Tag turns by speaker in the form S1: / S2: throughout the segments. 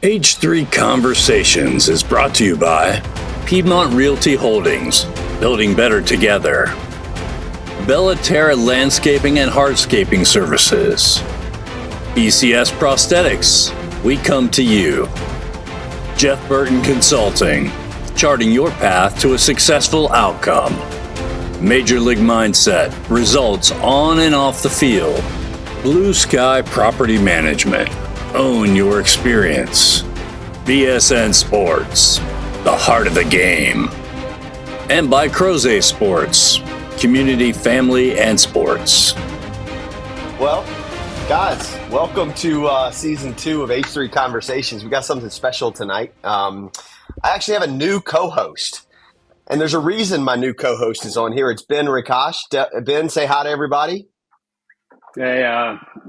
S1: H3 Conversations is brought to you by Piedmont Realty Holdings, building better together. Bellaterra Landscaping and Hardscaping Services. ECS Prosthetics, we come to you. Jeff Burton Consulting, charting your path to a successful outcome. Major League Mindset, results on and off the field. Blue Sky Property Management, own your experience. BSN Sports, the heart of the game. And by Croze Sports, community, family, and sports.
S2: Well, guys, welcome to Season 2 of H3 Conversations. We got something special tonight. I actually have a new co-host, and there's a reason my new co-host is on here. It's Ben Rekosh. Ben, say hi to everybody.
S3: Hey,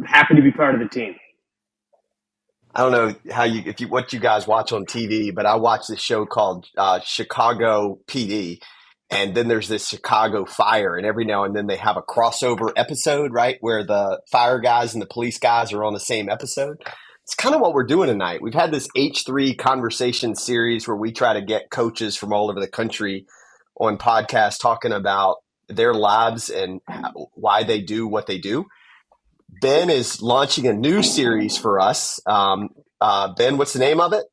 S3: happy to be part of the team.
S2: I don't know what you guys watch on TV, but I watch this show called Chicago PD, and then there's this Chicago Fire, and every now and then they have a crossover episode, right, where the fire guys and the police guys are on the same episode. It's kind of what we're doing tonight. We've had this H3 Conversation series where we try to get coaches from all over the country on podcasts talking about their lives and why they do what they do. Ben is launching a new series for us. Ben, what's the name of it?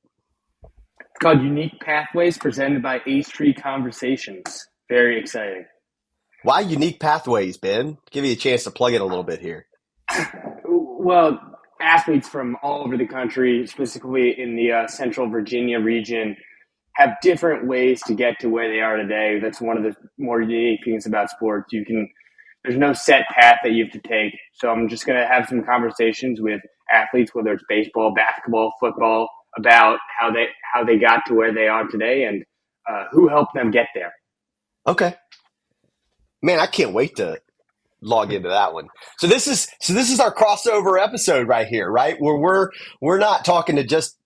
S3: It's called Unique Pathways, presented by H3 Conversations. Very exciting.
S2: Why Unique Pathways, Ben? Give you a chance to plug it a little bit here.
S3: Well, athletes from all over the country, specifically in the Central Virginia region, have different ways to get to where they are today. That's one of the more unique things about sports. There's no set path that you have to take. So I'm just going to have some conversations with athletes, whether it's baseball, basketball, football, about how they got to where they are today and who helped them get there.
S2: Okay. Man, I can't wait to log into that one. So this is our crossover episode right here, right? Where we're not talking to just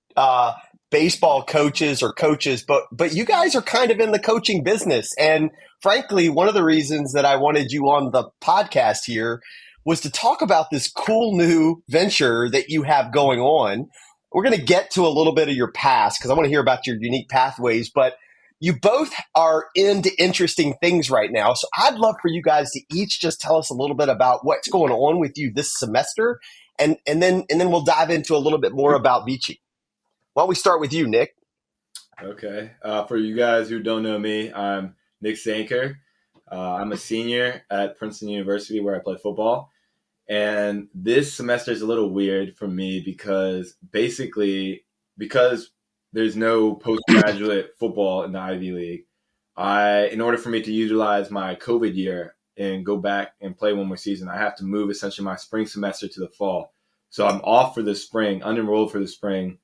S2: baseball coaches or coaches, but you guys are kind of in the coaching business. And frankly, one of the reasons that I wanted you on the podcast here was to talk about this cool new venture that you have going on. We're going to get to a little bit of your past because I want to hear about your unique pathways, but you both are into interesting things right now. So I'd love for you guys to each just tell us a little bit about what's going on with you this semester. And then we'll dive into a little bit more about VICI. Why don't we start with you, Nick?
S4: Okay. For you guys who don't know me, I'm Nick Sanker. I'm a senior at Princeton University where I play football. And this semester is a little weird for me because there's no postgraduate football in the Ivy League, in order for me to utilize my COVID year and go back and play one more season, I have to move essentially my spring semester to the fall. So I'm off for the spring, unenrolled for the spring,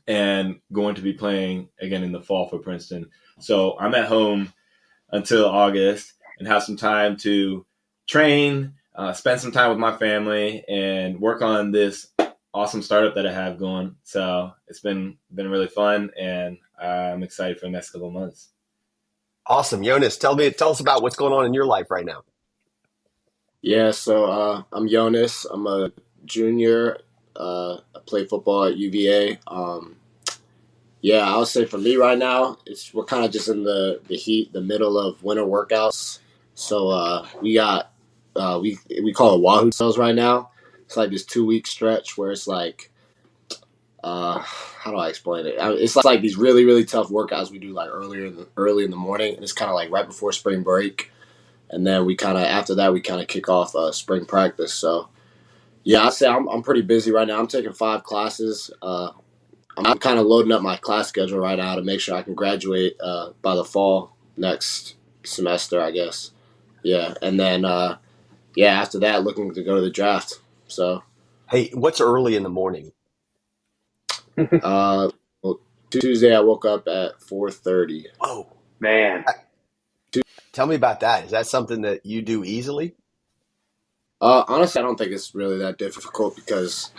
S4: and going to be playing again in the fall for Princeton. So I'm at home until August and have some time to train, spend some time with my family, and work on this awesome startup that I have going. So it's been really fun, and I'm excited for the next couple of months.
S2: Awesome. Jonas, tell us about what's going on in your life right now.
S5: Yeah, so I'm Jonas. I'm a junior. I play football at UVA. I would say for me right now, we're kind of just in the heat, the middle of winter workouts. So we got we call it Wahoo cells right now. It's like this 2-week stretch where it's like, how do I explain it? It's like these really, really tough workouts we do like early in the morning, and it's kind of like right before spring break, and then after that we kick off spring practice. So. Yeah, I'd say I'm pretty busy right now. I'm taking 5 classes. I'm kind of loading up my class schedule right now to make sure I can graduate by the fall next semester, I guess. Yeah, and then after that, looking to go to the draft. So,
S2: hey, what's early in the morning?
S5: Tuesday I woke up at 4:30.
S2: Oh
S3: Man,
S2: tell me about that. Is that something that you do easily?
S5: Honestly, I don't think it's really that difficult because,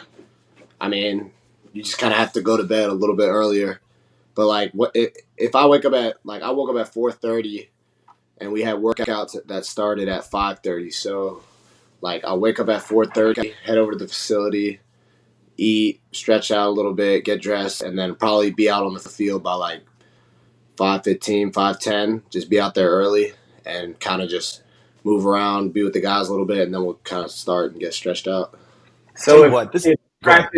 S5: I mean, you just kind of have to go to bed a little bit earlier. But like, if I woke up at 4:30, and we had workouts that started at 5:30. So, like, I wake up at 4:30, head over to the facility, eat, stretch out a little bit, get dressed, and then probably be out on the field by like 5:15, 5:10. Just be out there early and kind of just move around, be with the guys a little bit, and then we'll kind of start and get stretched out.
S2: Tell
S3: So
S2: you what,
S3: if
S2: go ahead.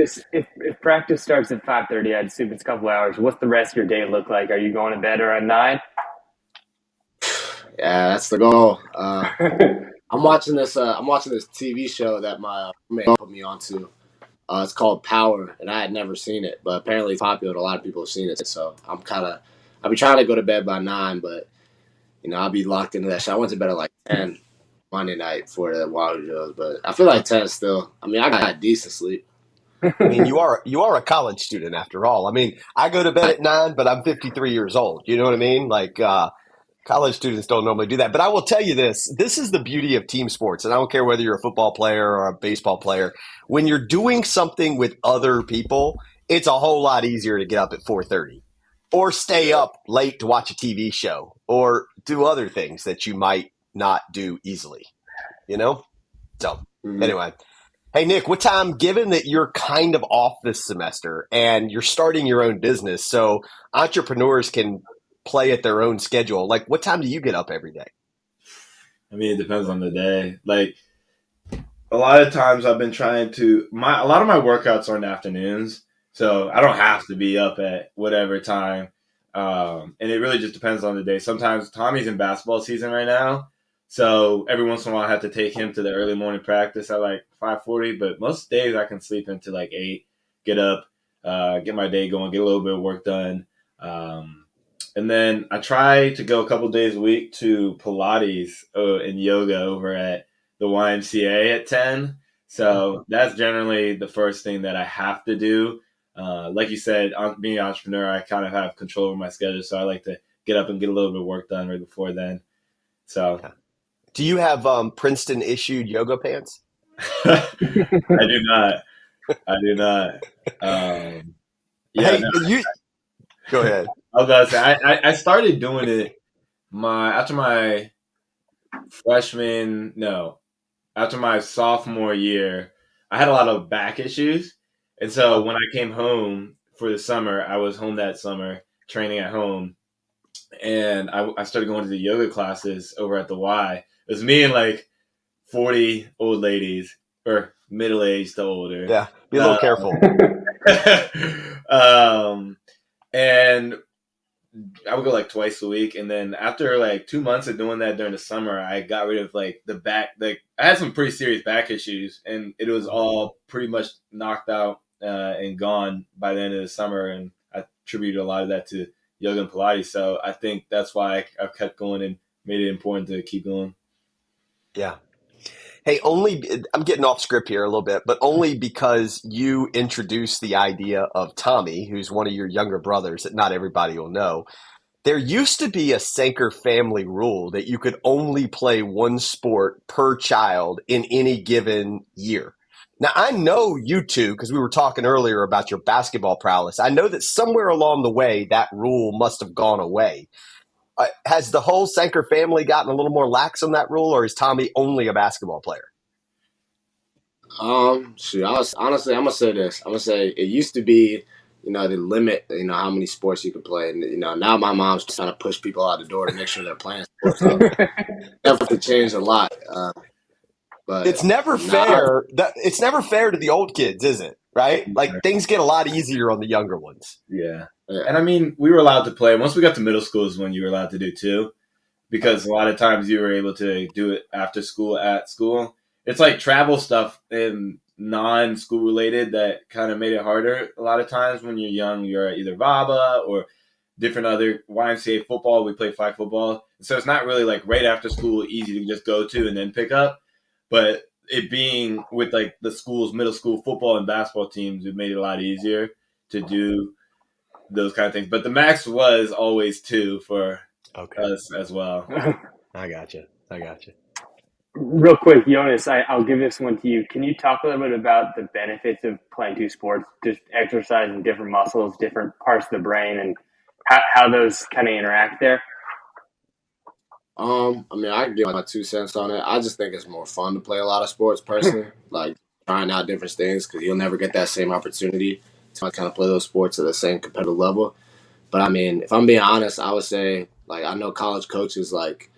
S3: practice starts at 5:30, I'd assume it's a couple hours. What's the rest of your day look like? Are you going to bed around 9?
S5: Yeah, that's the goal. I'm watching this TV show that my roommate put me onto. It's called Power, and I had never seen it, but apparently it's popular. A lot of people have seen it, so I'll be trying to go to bed by 9, but I'll be locked into that show. I went to bed at like 10 Monday night for the Wild Joes, but I feel like 10 still. I mean, I got decent sleep.
S2: I mean, you are a college student after all. I mean, I go to bed at 9, but I'm 53 years old. You know what I mean? Like, college students don't normally do that. But I will tell you this. This is the beauty of team sports. And I don't care whether you're a football player or a baseball player. When you're doing something with other people, it's a whole lot easier to get up at 4:30 or stay up late to watch a TV show or do other things that you might not do easily, So anyway. Hey, Nick, what time, given that you're kind of off this semester and you're starting your own business, so entrepreneurs can play at their own schedule, like what time do you get up every day?
S4: I mean, it depends on the day. Like, a lot of times I've been trying to – a lot of my workouts are in the afternoons, so I don't have to be up at whatever time. And it really just depends on the day. Sometimes Tommy's in basketball season right now, so every once in a while I have to take him to the early morning practice at like 5:40, but most days I can sleep into like 8, get up, get my day going, get a little bit of work done. And then I try to go a couple days a week to Pilates and yoga over at the YMCA at 10. So that's generally the first thing that I have to do. Like you said, being an entrepreneur, I kind of have control over my schedule. So I like to get up and get a little bit of work done right before then. So,
S2: do you have Princeton issued yoga pants?
S4: I do not. Yeah,
S2: hey, you go ahead.
S4: I was gonna say I started doing it after my sophomore year. I had a lot of back issues, and so when I came home for the summer, I was home that summer training at home, and I started going to the yoga classes over at the Y. It was me and like 40 old ladies, or middle-aged to older.
S2: Yeah, be a little careful.
S4: And I would go like twice a week, and then after like 2 months of doing that during the summer, I got rid of like the back. Like I had some pretty serious back issues, and it was all pretty much knocked out and gone by the end of the summer. And I attributed a lot of that to yoga and Pilates. So I think that's why I kept going and made it important to keep going.
S2: Yeah. Hey, I'm getting off script here a little bit, but only because you introduced the idea of Tommy, who's one of your younger brothers that not everybody will know. There used to be a Sanker family rule that you could only play one sport per child in any given year. Now, I know you two, because we were talking earlier about your basketball prowess. I know that somewhere along the way, that rule must have gone away. Has the whole Sanker family gotten a little more lax on that rule, or is Tommy only a basketball player?
S5: Honestly, I'm gonna say this. I'm gonna say it used to be, the limit, how many sports you could play, and now my mom's trying to push people out the door to make sure they're playing sports. So definitely changed a lot. But
S2: it's never fair. It's never fair to the old kids, is it? Right? Like things get a lot easier on the younger ones.
S4: Yeah. And I mean, we were allowed to play. Once we got to middle school is when you were allowed to do too, because a lot of times you were able to do it after school at school. It's like travel stuff and non-school related that kind of made it harder. A lot of times when you're young, you're at either VABA or different other YMCA football. We play flag football. So it's not really like right after school, easy to just go to and then pick up. But it being with like the school's middle school football and basketball teams, it made it a lot easier to do those kind of things. But the max was always 2 for us as well.
S2: I gotcha.
S3: Real quick, Jonas, I'll give this one to you. Can you talk a little bit about the benefits of playing 2 sports, just exercising different muscles, different parts of the brain, and how those kind of interact there?
S5: I mean, I can give my 2 cents on it. I just think it's more fun to play a lot of sports personally. Like trying out different things because you'll never get that same opportunity to kind of play those sports at the same competitive level. But I mean, if I'm being honest, I would say like I know college coaches like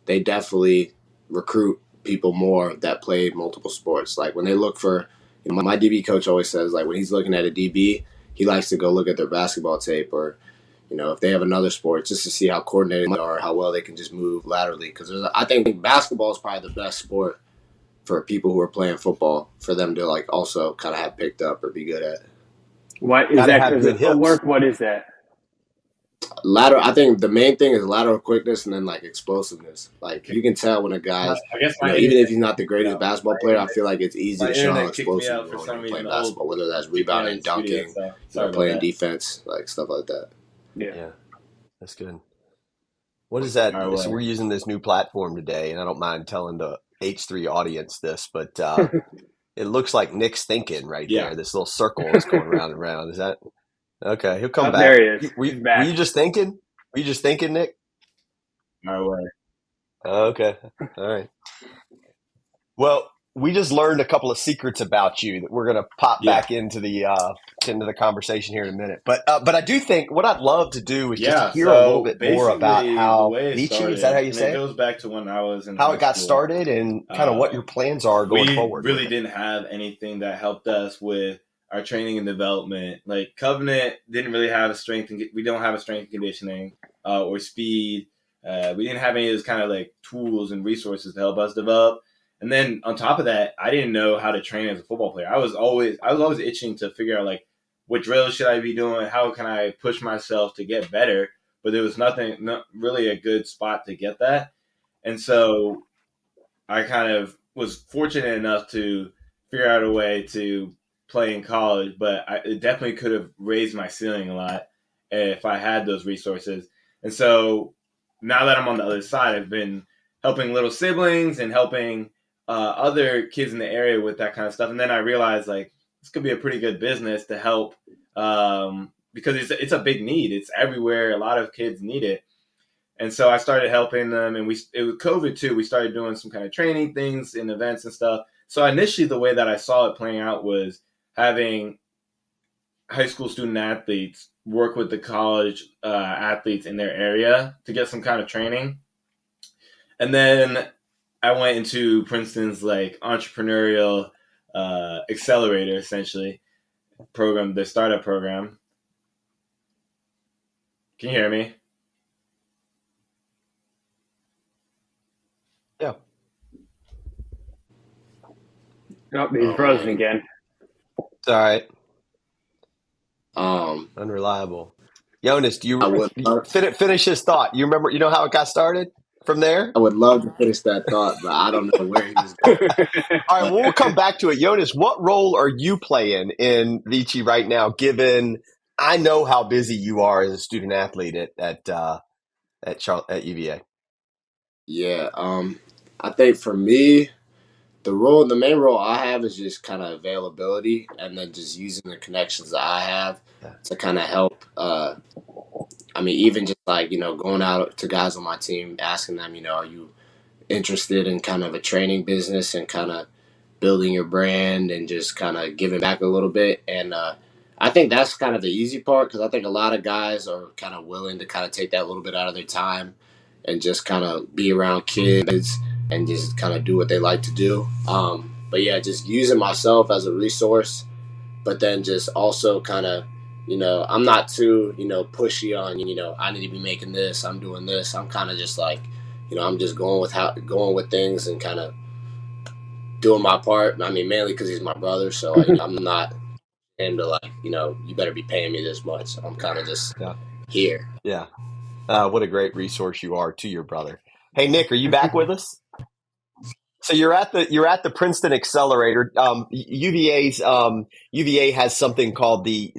S5: they definitely recruit people more that play multiple sports. Like when they look for, my DB coach always says like when he's looking at a DB, he likes to go look at their basketball tape or if they have another sport just to see how coordinated they are, how well they can just move laterally. Because I think basketball is probably the best sport for people who are playing football for them to like also kind of have picked up or be good at.
S3: What is
S2: Gotta
S3: that?
S2: have
S3: Because
S2: good
S3: of
S2: hips.
S3: footwork, what is that?
S5: Lateral, I think the main thing is lateral quickness and then like explosiveness. Like you can tell when a guy's,
S4: I guess my
S5: even
S4: internet
S5: if he's not the greatest basketball player, I feel like it's easy
S4: my
S5: to show how
S4: internet kicked me
S5: explosive
S4: out
S5: you
S4: for
S5: are when
S4: some
S5: you're
S4: reason.
S5: playing
S4: The whole
S5: basketball, whether that's
S4: kicked me out
S5: rebounding,
S4: of the studio,
S5: dunking,
S4: so sorry about
S5: playing
S4: that.
S5: defense, like stuff like that.
S3: Yeah.
S2: Yeah, that's good. What is that?
S4: All right,
S2: So we're using this new platform today, and I don't mind telling the H3 audience this, but it looks like Nick's thinking right
S4: Yeah.
S2: there. This little circle is going round and round. Is that okay? He'll come
S3: Oh,
S2: back.
S3: there he is.
S2: Were
S3: He's
S2: you
S3: back.
S2: just thinking? Were you just thinking, Nick?
S4: All right.
S2: Okay. All right. Well, we just learned a couple of secrets about you that we're going to pop
S4: Yeah.
S2: back into the conversation here in a minute. But I do think what I'd love to do is just hear a little bit more about
S4: basically,
S2: how
S4: the way it
S2: VICI,
S4: started,
S2: is that how you
S4: and
S2: say
S4: it
S2: it?
S4: goes back to when I was in
S2: How
S4: high
S2: it got
S4: school.
S2: started and kind of what your plans are going
S4: We
S2: forward.
S4: really
S2: with it.
S4: didn't have anything that helped us with our training and development. Like Covenant didn't really have a strength, and we don't have a strength and conditioning or speed. We didn't have any of those kind of like tools and resources to help us develop. And then on top of that, I didn't know how to train as a football player. I was always itching to figure out like what drills should I be doing? How can I push myself to get better? But there was not really a good spot to get that. And so I kind of was fortunate enough to figure out a way to play in college, but it definitely could have raised my ceiling a lot if I had those resources. And so now that I'm on the other side, I've been helping little siblings and helping other kids in the area with that kind of stuff. And then I realized like this could be a pretty good business to help because it's a big need. It's everywhere. A lot of kids need it. And so I started helping them, and it was COVID too. We started doing some kind of training things and events and stuff. So initially, the way that I saw it playing out was having high school student athletes work with the college athletes in their area to get some kind of training. And then I went into Princeton's like entrepreneurial accelerator, essentially program, the startup program. Can you hear me?
S2: Yeah.
S3: Nope, he's frozen again.
S2: It's all right.
S5: Um,
S2: Unreliable. Jonas, do
S5: I would love,
S2: finish his thought? You remember? You know how it got started from there?
S5: I would love to finish that thought, but I don't know where he was going.
S2: All right, we'll come back to it. Jonas, what role are you playing in VICI right now, given I know how busy you are as a student athlete at UVA?
S5: Yeah, I think for me, the main role I have is just kind of availability, and then just using the connections that I have to kind of help. I mean, even just like going out to guys on my team, asking them, are you interested in kind of a training business and kind of building your brand and just kind of giving back a little bit. And I think that's kind of the easy part because I think a lot of guys are kind of willing to kind of take that little bit out of their time and just kind of be around kids and just kind of do what they like to do. But yeah, just using myself as a resource, but then just also kind of, I'm not too, pushy on, I need to be making this, I'm doing this. I'm kind of just like, I'm just going with things and kind of doing my part. I mean, mainly because he's my brother, so I'm not him to like, you better be paying me this much. I'm kind of just here.
S2: Yeah. What a great resource you are to your brother. Hey, Nick, are you back with us? So you're at the Princeton Accelerator. UVA has something called the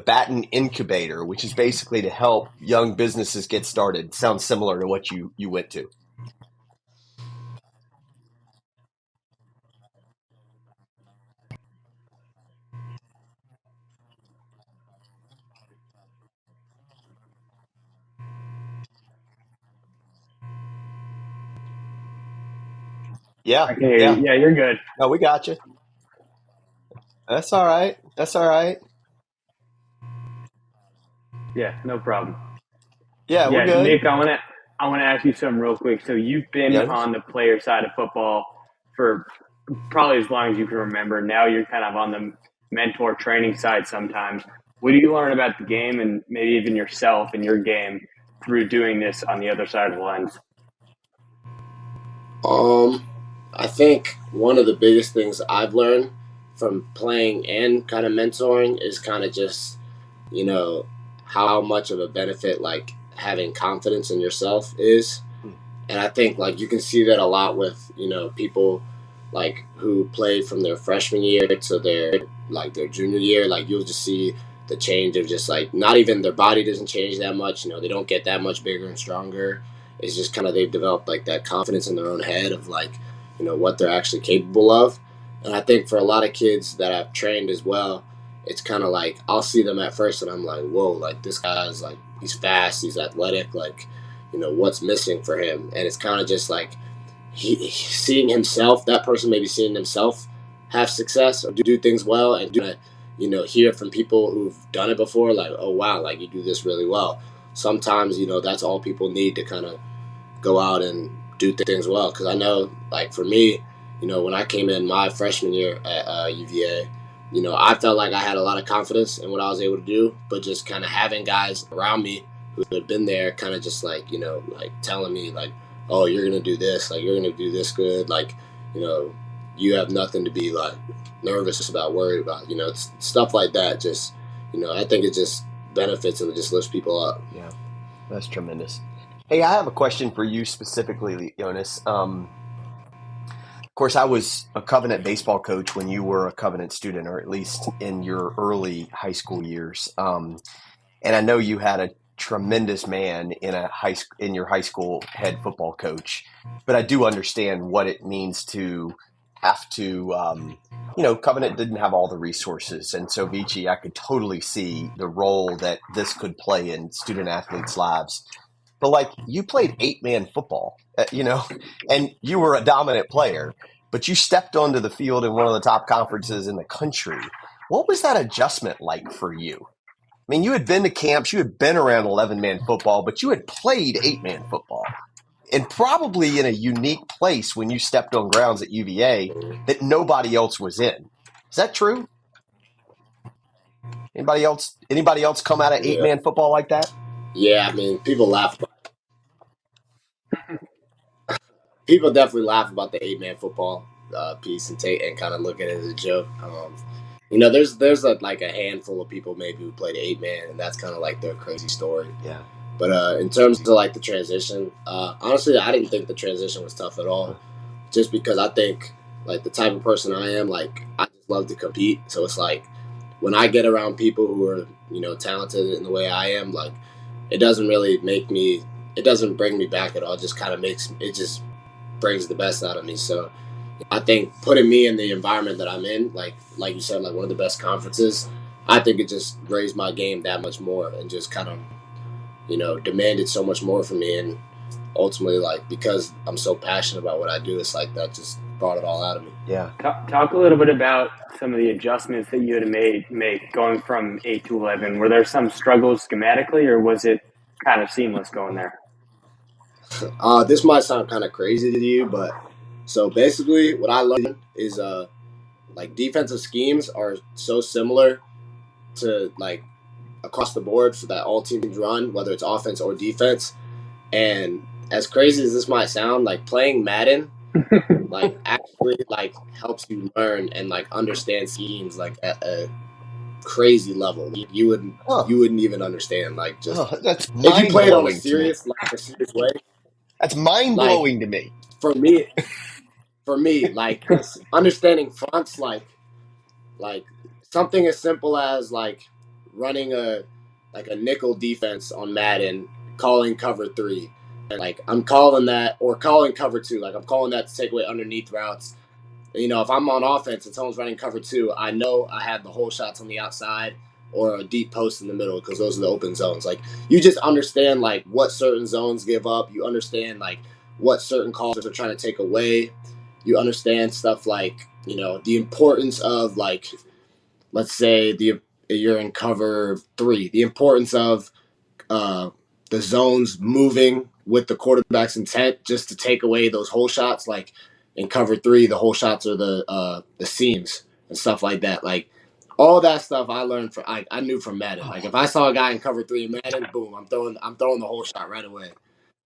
S2: Batten Incubator, which is basically to help young businesses get started. Sounds similar to what you went to. Yeah,
S3: I can hear
S2: yeah.
S3: you. Yeah, you're good.
S2: No, we got you. That's all right. That's all right.
S3: Yeah, no problem.
S2: Yeah, we're
S3: Yeah,
S2: good.
S3: Nick, I want to ask you something real quick. So you've been
S2: Jonas?
S3: on the player side of football for probably as long as you can remember. Now you're kind of on the mentor training side sometimes. What do you learn about the game and maybe even yourself and your game through doing this on the other side of the lens?
S5: I think one of the biggest things I've learned from playing and kind of mentoring is kind of just, you know, how much of a benefit like having confidence in yourself is. And I think like you can see that a lot with, people like who played from their freshman year to their junior year. Like you'll just see the change of just like not even their body doesn't change that much, they don't get that much bigger and stronger. It's just kind of they've developed like that confidence in their own head of like, what they're actually capable of. And I think for a lot of kids that I've trained as well, it's kind of like I'll see them at first and I'm like, whoa, like this guy's like he's fast, he's athletic, like what's missing for him. And it's kind of just like seeing himself, that person maybe seeing himself have success or do things well and hear from people who've done it before, like, oh wow, like you do this really well. Sometimes that's all people need to kind of go out and do things well. Because I know, like for me, when I came in my freshman year at UVA, I felt like I had a lot of confidence in what I was able to do, but just kind of having guys around me who had been there, kind of just like like telling me like, oh, you're gonna do this, like you're gonna do this good, like you have nothing to be like nervous about, worried about, it's stuff like that. Just I think it just benefits and it just lifts people up.
S2: Yeah, that's tremendous. Hey, I have a question for you specifically, Jonas. Of course, I was a Covenant baseball coach when you were a Covenant student, or at least in your early high school years. And I know you had a tremendous man in your high school head football coach, but I do understand what it means to have to, Covenant didn't have all the resources. And so VICI, I could totally see the role that this could play in student athletes' lives. But like you played 8-man football, and you were a dominant player, but you stepped onto the field in one of the top conferences in the country. What was that adjustment like for you? I mean, you had been to camps, you had been around 11-man football, but you had played 8-man football, and probably in a unique place when you stepped on grounds at UVA that nobody else was in. Is that true? Anybody else come out of 8-man football like that?
S5: Yeah, I mean, people laugh. People definitely laugh about the 8-man football piece and kind of look at it as a joke. There's like a handful of people maybe who played 8-man, and that's kind of like their crazy story.
S2: Yeah.
S5: But in terms of like the transition, honestly, I didn't think the transition was tough at all. Just because I think like the type of person I am, like I just love to compete. So it's like when I get around people who are talented in the way I am, like it doesn't bring me back at all. It just kind of just brings the best out of me. So I think putting me in the environment that I'm in, like you said, like one of the best conferences, I think it just raised my game that much more and just kind of, demanded so much more from me. And ultimately, like, because I'm so passionate about what I do, it's like that just brought it all out of me.
S2: Yeah.
S3: Talk a little bit about some of the adjustments that you had to make going from 8 to 11. Were there some struggles schematically, or was it kind of seamless going there?
S5: This might sound kind of crazy to you, but so basically what I learned is like defensive schemes are so similar to like across the board for that all teams run, whether it's offense or defense. And as crazy as this might sound, like playing Madden like actually like helps you learn and like understand schemes like at a crazy level. You wouldn't even understand, like just
S2: that's
S5: if you play it on a
S2: serious
S5: way.
S2: That's mind blowing to me.
S5: For me, like understanding fronts, like something as simple as like running a nickel defense on Madden, calling cover 3. Like I'm calling that, or calling cover 2. Like I'm calling that to take away underneath routes. If I'm on offense and someone's running cover 2, I know I have the whole shots on the outside or a deep post in the middle because those are the open zones. Like you just understand like what certain zones give up. You understand like what certain calls are trying to take away. you understand stuff like, the importance of, like, let's say you're in cover 3, the importance of the zones moving with the quarterback's intent just to take away those hole shots. Like in cover 3, the hole shots are the seams and stuff like that. Like all that stuff I learned from I knew from Madden. Like if I saw a guy in cover 3 in Madden, boom, I'm throwing the hole shot right away.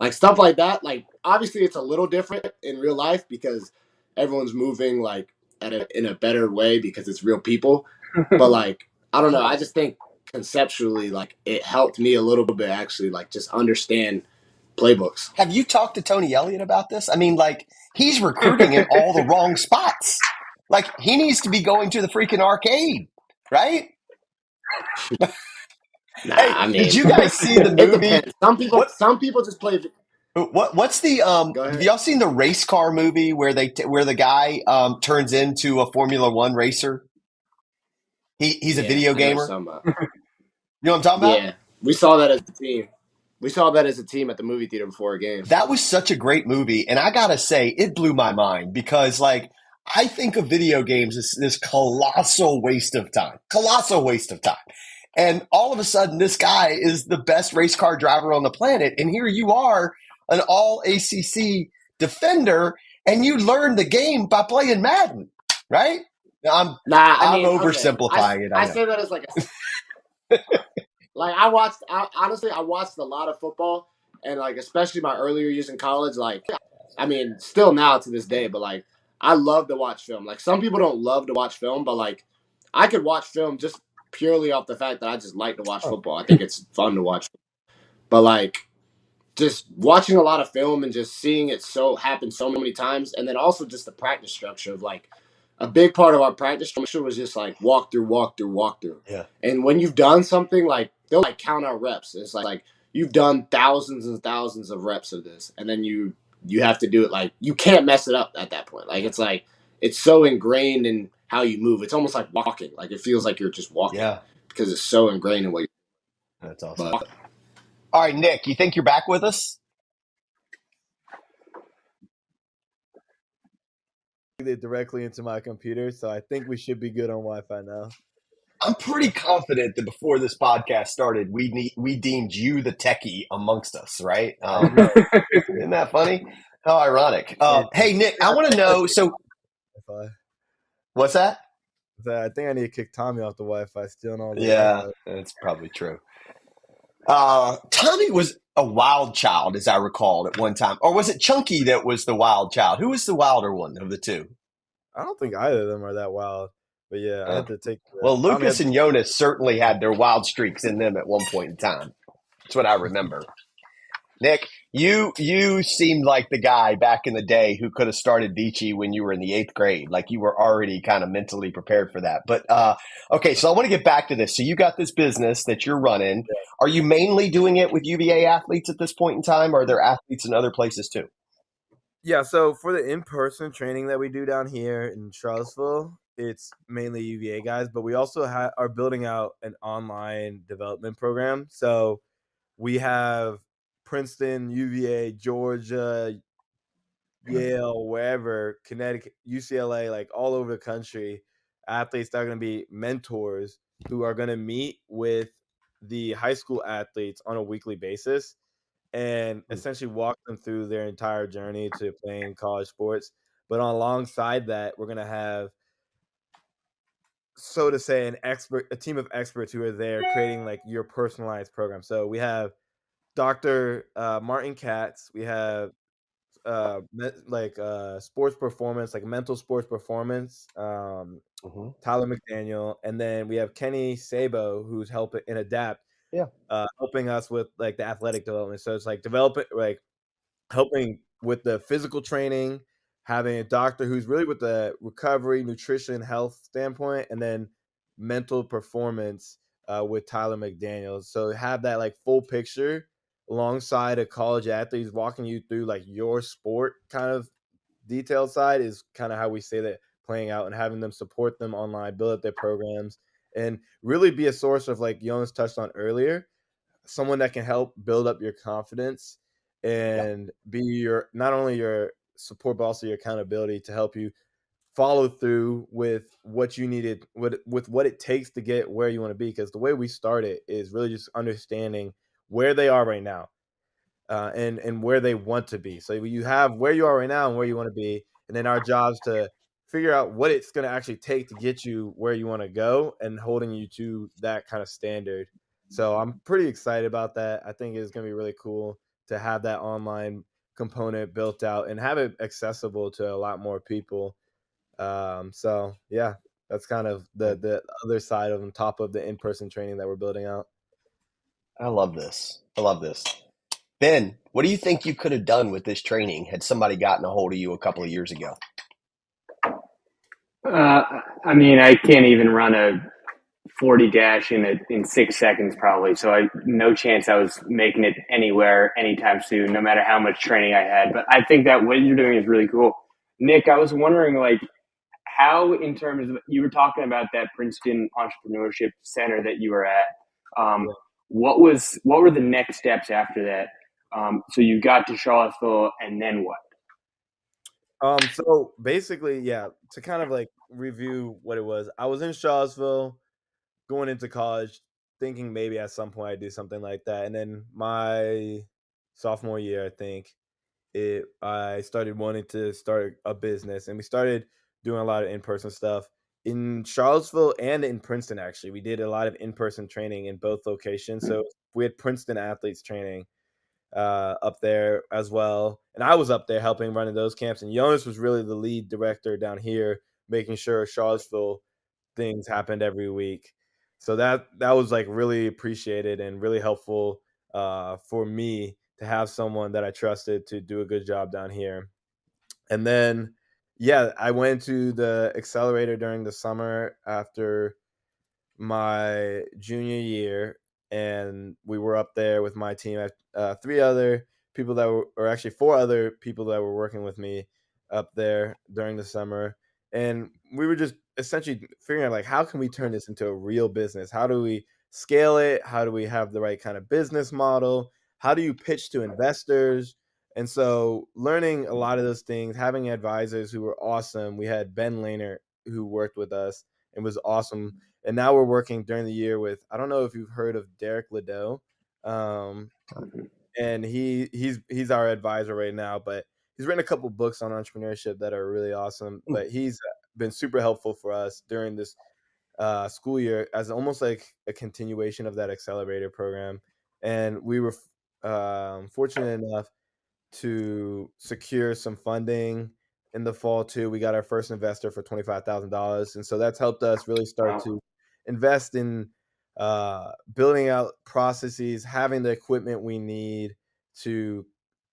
S5: Like stuff like that. Like obviously it's a little different in real life because everyone's moving like in a better way because it's real people. But like I don't know. I just think conceptually, like it helped me a little bit actually, like just understand playbooks.
S2: Have you talked to Tony Elliott about this? I mean, like he's recruiting in all the wrong spots. Like he needs to be going to the freaking arcade, right?
S5: Nah,
S2: Hey,
S5: I mean,
S2: did you guys see the
S5: it
S2: movie?
S5: depends. Some people just play.
S2: What's the
S5: Go ahead.
S2: have y'all seen the race car movie where where the guy turns into a Formula One racer? He's a video gamer. You know what I'm talking about?
S5: Yeah, we saw that as a team. We saw that as a team at the movie theater before a game.
S2: That was such a great movie, and I gotta say, it blew my mind because, like, I think of video games as this colossal waste of time. Colossal waste of time. And all of a sudden, this guy is the best race car driver on the planet, and here you are, an all ACC defender, and you learn the game by playing Madden, right? I'm oversimplifying it.
S5: I say that as like like I honestly watched a lot of football, and like especially my earlier years in college. Like, I mean, still now to this day, but like I love to watch film. Like some people don't love to watch film, but like I could watch film just purely off the fact that I just like to watch football. I think it's fun to watch. But like just watching a lot of film and just seeing it happen so many times, and then also just the practice structure of like a big part of our practice structure was just like walk through.
S2: Yeah.
S5: And when you've done something, like they'll like count our reps. It's like you've done thousands and thousands of reps of this, and then you have to do it. Like you can't mess it up at that point. Like it's so ingrained in how you move. It's almost like walking. Like it feels like you're just walking.
S2: Yeah.
S5: Because it's so ingrained in what you're.
S2: That's awesome. All right, Nick, you think you're back with us?
S6: It directly into my computer, so I think we should be good on Wi-Fi now.
S2: I'm pretty confident that before this podcast started, we deemed you the techie amongst us, right? Isn't that funny? How ironic. Hey, Nick, I want to know. So,
S6: Wi-Fi.
S2: What's that?
S6: I think I need to kick Tommy off the Wi-Fi. Stealing all the
S2: Yeah,
S6: Wi-Fi.
S2: that's probably true. Tommy was a wild child, as I recalled at one time. Or was it Chunky that was the wild child? Who was the wilder one of the two?
S6: I don't think either of them are that wild. But yeah, I had to take.
S2: Well, Lucas and Jonas certainly had their wild streaks in them at one point in time. That's what I remember. Nick, you seemed like the guy back in the day who could have started VICI when you were in the 8th grade. Like you were already kind of mentally prepared for that. But okay, so I want to get back to this. So you got this business that you're running.
S6: Yeah.
S2: Are you mainly doing it with UVA athletes at this point in time, or are there athletes in other places too?
S6: Yeah, so for the in-person training that we do down here in Charlottesville, it's mainly UVA guys, but we also are building out an online development program. So we have Princeton, UVA, Georgia, Yale, wherever, Connecticut, UCLA, like all over the country, athletes that are going to be mentors who are going to meet with the high school athletes on a weekly basis and essentially walk them through their entire journey to playing college sports. But alongside that, we're going to have, so to say, a team of experts who are there creating like your personalized program. So we have Dr. Martin Katz. We have sports performance, like mental sports performance, Tyler McDaniel, and then we have Kenny Sabo, who's helping and Adapt, helping us with like the athletic development. So it's like helping with the physical training, having a doctor who's really with the recovery, nutrition, health standpoint, and then mental performance with Tyler McDaniel. So have that like full picture alongside a college athlete walking you through like your sport kind of detailed side is kind of how we say that playing out, and having them support them online, build up their programs, and really be a source of, like Jonas touched on earlier, someone that can help build up your confidence and be not only your support, but also your accountability to help you follow through with what you needed, with what it takes to get where you want to be. Because the way we started is really just understanding where they are right now, and where they want to be. So you have where you are right now and where you want to be, and then our job's to figure out what it's going to actually take to get you where you want to go and holding you to that kind of standard. So I'm pretty excited about that. I think it's going to be really cool to have that online component built out and have it accessible to a lot more people. So yeah, that's kind of the other side of on top of the in-person training that we're building out.
S2: I love this. I love this. Ben, what do you think you could have done with this training had somebody gotten a hold of you a couple of years ago?
S3: I mean, I can't even run a 40 dash in 6 seconds probably. So no chance I was making it anywhere anytime soon, no matter how much training I had. But I think that what you're doing is really cool. Nick, I was wondering, like, how, in terms of, you were talking about that Princeton Entrepreneurship Center that you were at. What were the next steps after that? So you got to Charlottesville, and then what?
S6: So basically, yeah, to kind of like review what it was, I was in Charlottesville going into college, thinking maybe at some point I'd do something like that. And then my sophomore year, I think, I started wanting to start a business, and we started doing a lot of in-person stuff in Charlottesville and in Princeton. Actually, we did a lot of in-person training in both locations. So we had Princeton athletes training up there as well, and I was up there helping running those camps. And Jonas was really the lead director down here, making sure Charlottesville things happened every week. So that was like really appreciated and really helpful for me to have someone that I trusted to do a good job down here. And then, yeah, I went to the accelerator during the summer after my junior year, and we were up there with my team. Three other people that were, or actually four other people that were working with me up there during the summer, and we were just essentially figuring out, like, how can we turn this into a real business? How do we scale it? How do we have the right kind of business model? How do you pitch to investors? And so learning a lot of those things, having advisors who were awesome. We had Ben Lehner who worked with us and was awesome. And now we're working during the year with, I don't know if you've heard of Derek Ladeau, and he's our advisor right now, but he's written a couple books on entrepreneurship that are really awesome. But he's been super helpful for us during this school year as almost like a continuation of that accelerator program. And we were fortunate enough to secure some funding in the fall too. We got our first investor for $25,000, and so that's helped us really start to invest in building out processes, having the equipment we need to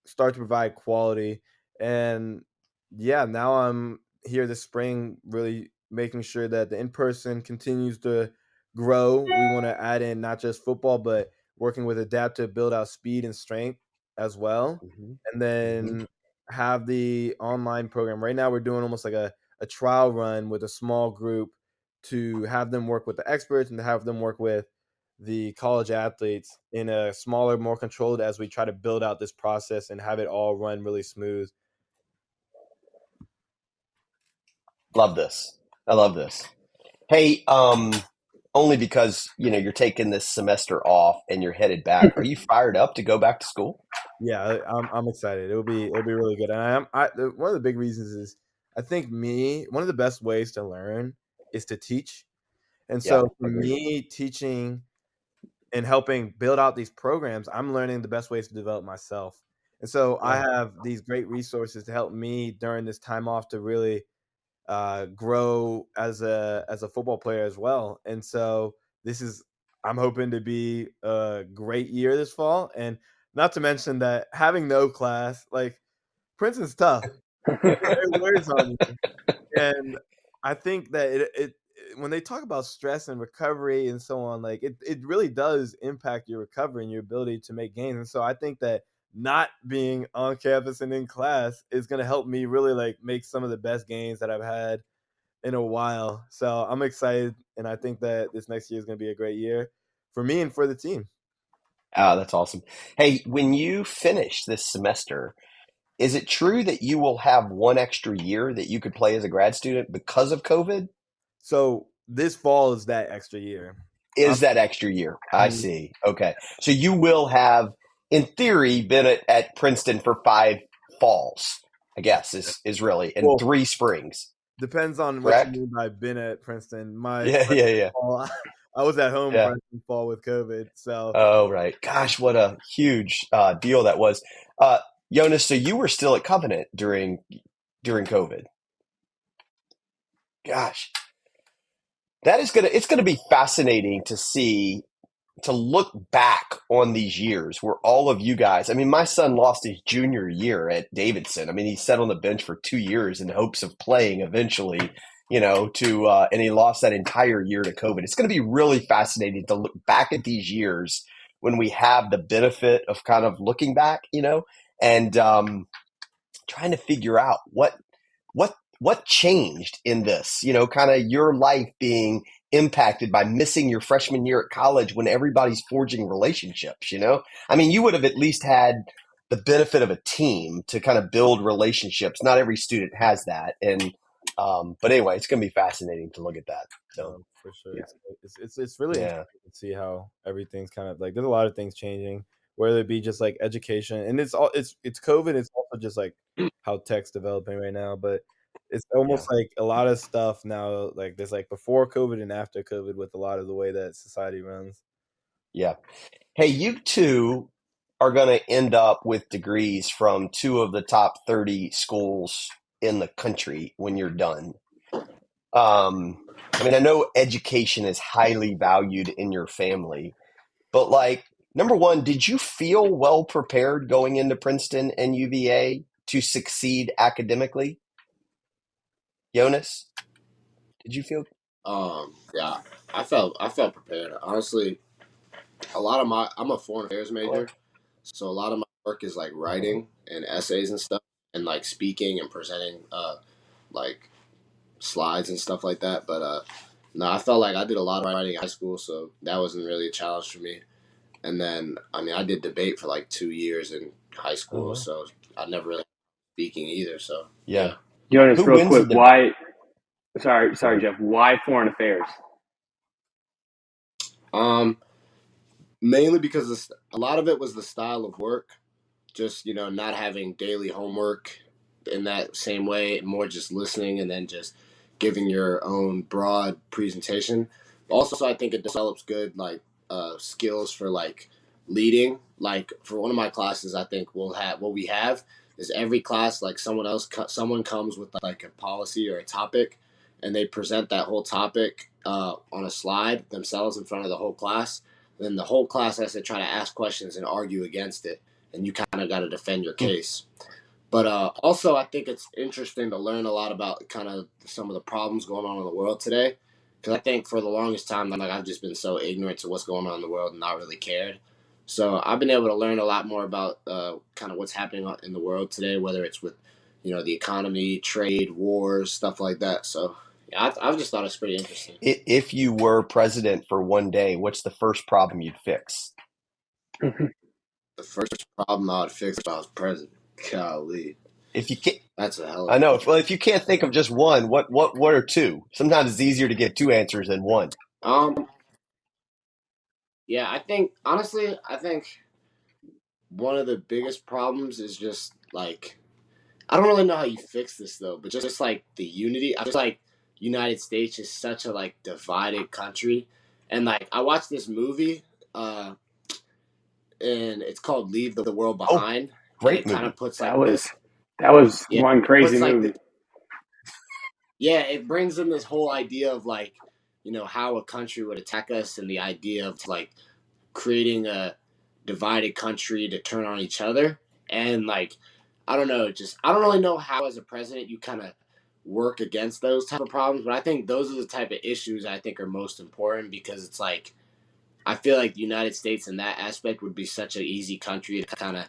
S6: start to provide quality. And yeah, now I'm here this spring, really making sure that the in-person continues to grow. We want to add in not just football, but working with Adapt to build out speed and strength as well. And then have the online program. Right now we're doing almost like a trial run with a small group to have them work with the experts and to have them work with the college athletes in a smaller, more controlled, as we try to build out this process and have it all run really smooth.
S2: Love this. I love this. Hey, only because, you're taking this semester off and you're headed back. Are you fired up to go back to school?
S6: Yeah, I'm excited. It'll be really good. And one of the big reasons is I think one of the best ways to learn is to teach. And so for me, teaching and helping build out these programs, I'm learning the best ways to develop myself. And so I have these great resources to help me during this time off to really grow as a football player as well. And so I'm hoping to be a great year this fall. And not to mention that having no class, like, Princeton's tough. It wears on you. And I think that it when they talk about stress and recovery and so on, like, it really does impact your recovery and your ability to make gains. And so I think that not being on campus and in class is going to help me really, like, make some of the best gains that I've had in a while. So I'm excited, and I think that this next year is going to be a great year for me and for the team.
S2: Oh, that's awesome. Hey, when you finish this semester, Is it true that you will have one extra year that you could play as a grad student because of COVID?
S6: So this fall is that extra year.
S2: Is that extra year? I see. Okay. So you will have, in theory, been at Princeton for 5 falls, I guess, is really, and 3 springs.
S6: Depends on
S2: correct?
S6: what you mean by been at Princeton. My
S2: Yeah.
S6: fall, I was at home
S2: Yeah.
S6: freshman fall with COVID. So
S2: Oh, right. Gosh, what a huge deal that was. Jonas, so you were still at Covenant during COVID. Gosh, it's gonna be fascinating to look back on these years where all of you guys, I mean, my son lost his junior year at Davidson. I mean, he sat on the bench for 2 years in hopes of playing eventually, and he lost that entire year to COVID. It's going to be really fascinating to look back at these years when we have the benefit of kind of looking back, and trying to figure out what changed in this, kind of your life being impacted by missing your freshman year at college when everybody's forging relationships, I mean, you would have at least had the benefit of a team to kind of build relationships. Not every student has that. And, but anyway, it's going to be fascinating to look at that. So
S6: for sure. It's really interesting to see how everything's kind of like, there's a lot of things changing, whether it be just like education, and it's COVID. It's also just like how tech's developing right now, but it's almost like a lot of stuff now, like there's like before COVID and after COVID with a lot of the way that society runs.
S2: Yeah. Hey, you two are going to end up with degrees from 2 of the top 30 schools in the country when you're done. I mean, I know education is highly valued in your family, but like, number one, did you feel well prepared going into Princeton and UVA to succeed academically? Jonas, did you feel?
S5: Yeah, I felt prepared. Honestly, I'm a foreign affairs major, so a lot of my work is like writing and essays and stuff, and like speaking and presenting, like slides and stuff like that. But no, I felt like I did a lot of writing in high school, so that wasn't really a challenge for me. And then, I mean, I did debate for like 2 years in high school, so I never really speaking either. So
S2: Yeah.
S3: Jonas,
S2: Who
S3: real
S2: wins
S3: quick,
S2: the
S3: why? Sorry, Jeff. Why foreign affairs?
S5: Mainly because a lot of it was the style of work, just not having daily homework in that same way, more just listening and then just giving your own broad presentation. Also, I think it develops good like skills for like leading. Like for one of my classes, I think what we have is every class like someone comes with like a policy or a topic, and they present that whole topic on a slide themselves in front of the whole class. Then the whole class has to try to ask questions and argue against it, and you kind of got to defend your case. But also, I think it's interesting to learn a lot about kind of some of the problems going on in the world today. Because I think for the longest time, like I've just been so ignorant to what's going on in the world and not really cared. So I've been able to learn a lot more about kind of what's happening in the world today, whether it's with the economy, trade, wars, stuff like that. So yeah, I've just thought it's pretty interesting.
S2: If you were president for one day, what's the first problem you'd fix?
S5: The first problem I would fix if I was president. Golly.
S2: If you can't,
S5: that's a hell of
S2: I know. If you can't think of just one, what are 2? Sometimes it's easier to get 2 answers than one.
S5: Yeah, I think honestly, one of the biggest problems is just like I don't really know how you fix this though, but just like the unity. I feel like United States is such a like divided country, and like I watched this movie, and it's called Leave the World Behind.
S2: Great
S5: it
S2: movie.
S5: Kind of puts
S3: like that was one crazy movie.
S5: It brings in this whole idea of like how a country would attack us, and the idea of like creating a divided country to turn on each other, and like I don't know, I don't really know how as a president you kind of work against those type of problems, but I think those are the type of issues I think are most important, because it's like I feel like the United States in that aspect would be such an easy country to kind of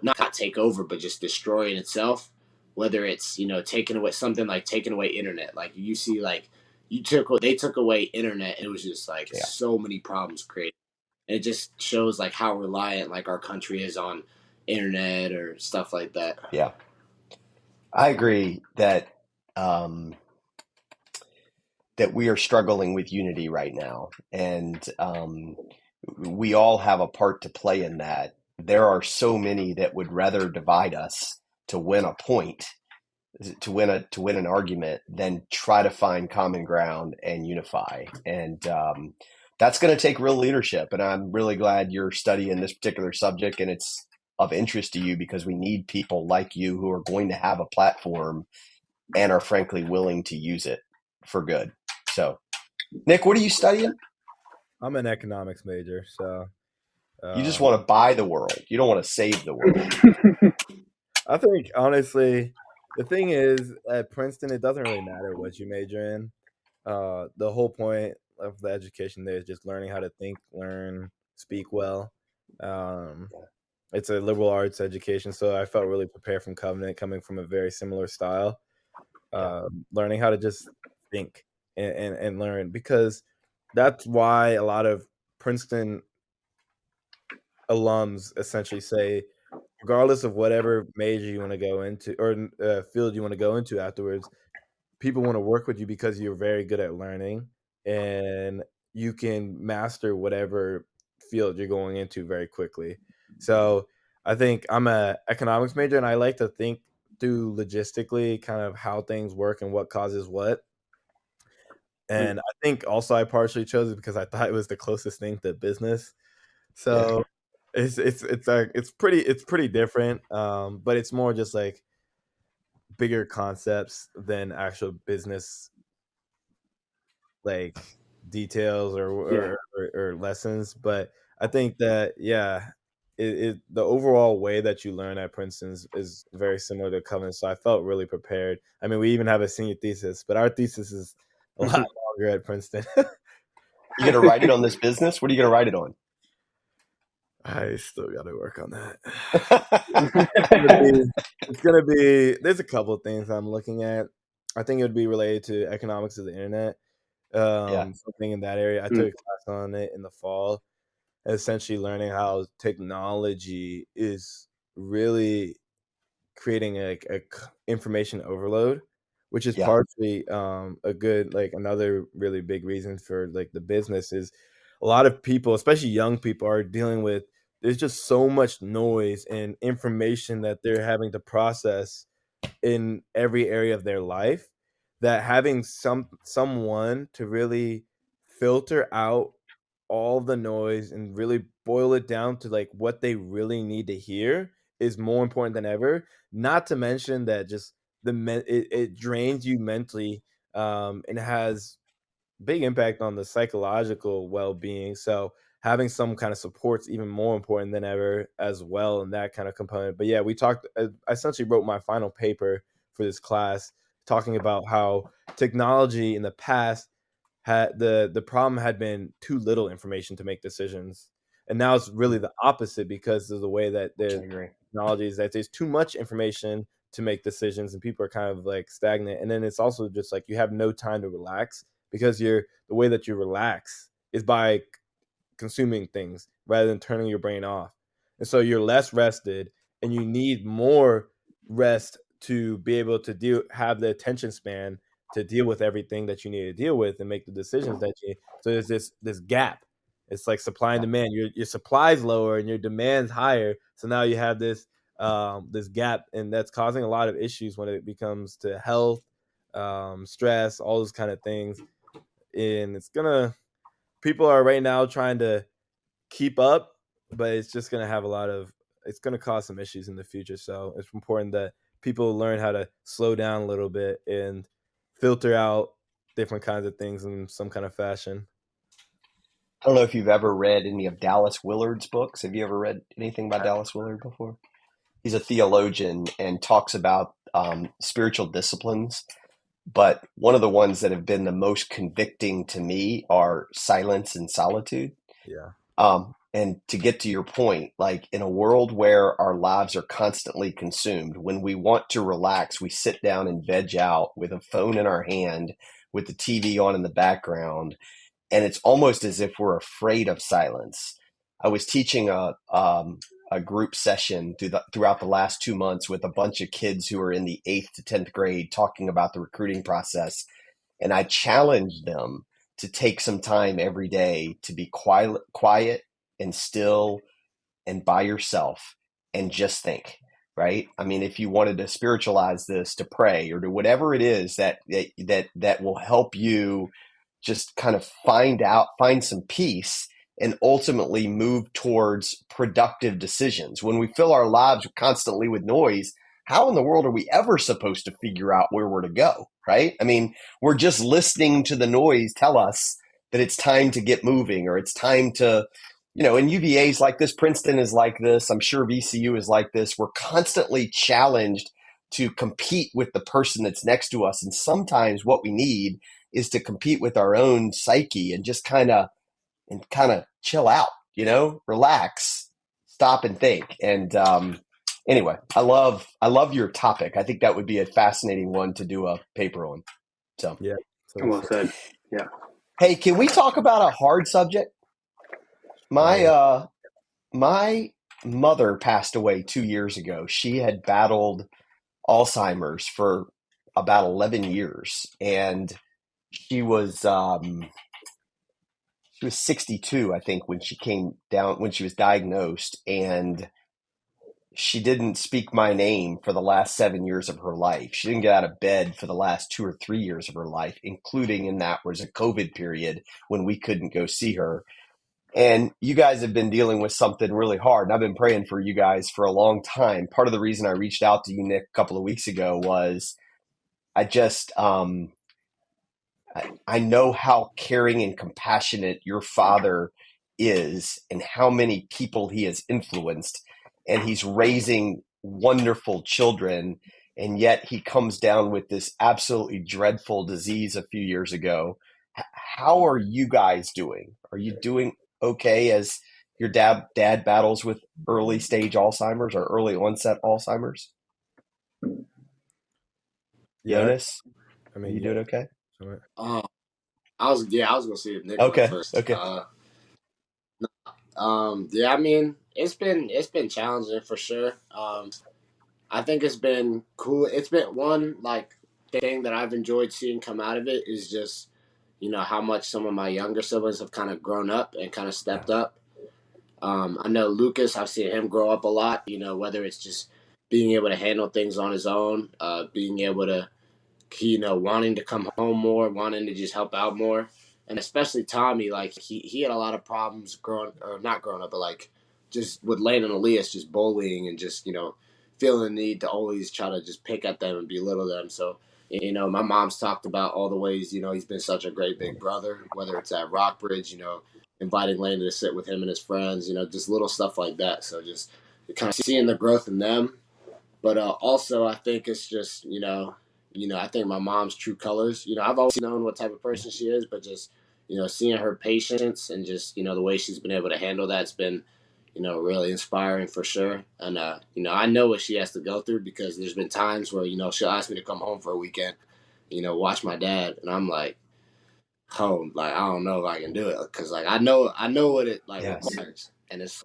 S5: not take over, but just destroy in itself. Whether it's taking away internet, like you see, like they took away internet, and it was just like so many problems created. And it just shows like how reliant like our country is on internet or stuff like that.
S2: Yeah, I agree that that we are struggling with unity right now, and we all have a part to play in that. There are so many that would rather divide us to win a point, to win an argument, than try to find common ground and unify. And that's going to take real leadership. And I'm really glad you're studying this particular subject, and it's of interest to you, because we need people like you who are going to have a platform and are frankly willing to use it for good. So, Nick, what are you studying?
S6: I'm an economics major, so
S2: You just want to buy the world. You don't want to save the world.
S6: I think, honestly, the thing is, at Princeton, it doesn't really matter what you major in. The whole point of the education there is just learning how to think, learn, speak well. It's a liberal arts education, so I felt really prepared from Covenant, coming from a very similar style. Learning how to just think and learn, because that's why a lot of Princeton alums essentially say, regardless of whatever major you want to go into or field you want to go into afterwards, people want to work with you because you're very good at learning and you can master whatever field you're going into very quickly. So I think I'm an economics major, and I like to think through logistically kind of how things work and what causes what. And I think also I partially chose it because I thought it was the closest thing to business. So it's pretty different, but it's more just like bigger concepts than actual business like details or lessons. But I think that the overall way that you learn at Princeton is very similar to Covenant. So I felt really prepared. I mean, we even have a senior thesis, but our thesis is a lot longer at Princeton.
S2: You going to write it on this business? What are you going to write it on?
S6: I still got to work on that. It's gonna be. There's a couple of things I'm looking at. I think it would be related to economics of the internet. Something in that area. I took a class on it in the fall, essentially learning how technology is really creating a information overload, which is partially a good, like, another really big reason for like the business is a lot of people, especially young people, are dealing with, there's just so much noise and information that they're having to process in every area of their life, that having someone to really filter out all the noise and really boil it down to like what they really need to hear is more important than ever. Not to mention that just it drains you mentally, and has big impact on the psychological well-being. So having some kind of support's even more important than ever as well in that kind of component. But yeah, we talked, I essentially wrote my final paper for this class talking about how technology in the past had the problem had been too little information to make decisions. And now it's really the opposite because of the way that the technology is, that there's too much information to make decisions and people are kind of like stagnant. And then it's also just like you have no time to relax, because the way that you relax is by consuming things rather than turning your brain off. And so you're less rested, and you need more rest to be able to have the attention span to deal with everything that you need to deal with and make the decisions that you. So there's this gap. It's like supply and demand. Your supply's lower and your demand's higher. So now you have this gap, and that's causing a lot of issues when it becomes to health, stress, all those kind of things. And people are right now trying to keep up, but it's just going to have it's going to cause some issues in the future. So it's important that people learn how to slow down a little bit and filter out different kinds of things in some kind of fashion.
S2: I don't know if you've ever read any of Dallas Willard's books. Have you ever read anything by Dallas Willard before? He's a theologian and talks about spiritual disciplines. But one of the ones that have been the most convicting to me are silence and solitude.
S6: Yeah.
S2: And to get to your point, like in a world where our lives are constantly consumed, when we want to relax, we sit down and veg out with a phone in our hand, with the TV on in the background. And it's almost as if we're afraid of silence. I was teaching a a group session throughout the last 2 months with a bunch of kids who are in the 8th to 10th grade talking about the recruiting process. And I challenged them to take some time every day to be quiet and still and by yourself and just think, right? I mean, if you wanted to spiritualize this, to pray or to whatever it is that will help you just kind of find some peace and ultimately move towards productive decisions. When we fill our lives constantly with noise, how in the world are we ever supposed to figure out where we're to go, right? I mean, we're just listening to the noise tell us that it's time to get moving, or it's time to, and UVA is like this, Princeton is like this, I'm sure VCU is like this. We're constantly challenged to compete with the person that's next to us. And sometimes what we need is to compete with our own psyche and just kind of chill out, relax, stop and think. And anyway, I love your topic. I think that would be a fascinating one to do a paper on. So
S6: yeah,
S3: well said. Yeah.
S2: Hey, can we talk about a hard subject? My mother passed away 2 years ago. She had battled Alzheimer's for about 11 years, and she was 62, I think, when she was diagnosed, and she didn't speak my name for the last 7 years of her life. She didn't get out of bed for the last 2 or 3 years of her life, including in that was a COVID period when we couldn't go see her. And you guys have been dealing with something really hard, and I've been praying for you guys for a long time. Part of the reason I reached out to you, Nick, a couple of weeks ago was I just I know how caring and compassionate your father is and how many people he has influenced, and he's raising wonderful children. And yet he comes down with this absolutely dreadful disease a few years ago. How are you guys doing? Are you doing okay as your dad battles with early stage Alzheimer's or early onset Alzheimer's?
S6: Yeah.
S2: Jonas,
S6: I mean,
S2: are you doing okay?
S5: I was gonna see if Nick
S2: Okay.
S5: went first.
S2: Okay.
S5: Yeah, I mean, it's been challenging for sure. I think it's been cool. It's been one thing that I've enjoyed seeing come out of it is just, how much some of my younger siblings have kind of grown up and kind of stepped up. I know Lucas, I've seen him grow up a lot, whether it's just being able to handle things on his own, being able to, wanting to come home more, wanting to just help out more. And especially Tommy, he had a lot of problems not growing up, but just with Lane and Elias, just bullying and just, feeling the need to always try to just pick at them and belittle them. So, my mom's talked about all the ways, he's been such a great big brother, whether it's at Rockbridge, inviting Lane to sit with him and his friends, just little stuff like that. So just kind of seeing the growth in them. But also, I think it's just, I think my mom's true colors. I've always known what type of person she is, but just, seeing her patience and just, the way she's been able to handle that's been, really inspiring for sure. And, I know what she has to go through because there's been times where, she'll ask me to come home for a weekend, watch my dad. And I'm like, home, I don't know if I can do it. Cause I know what it requires. And it's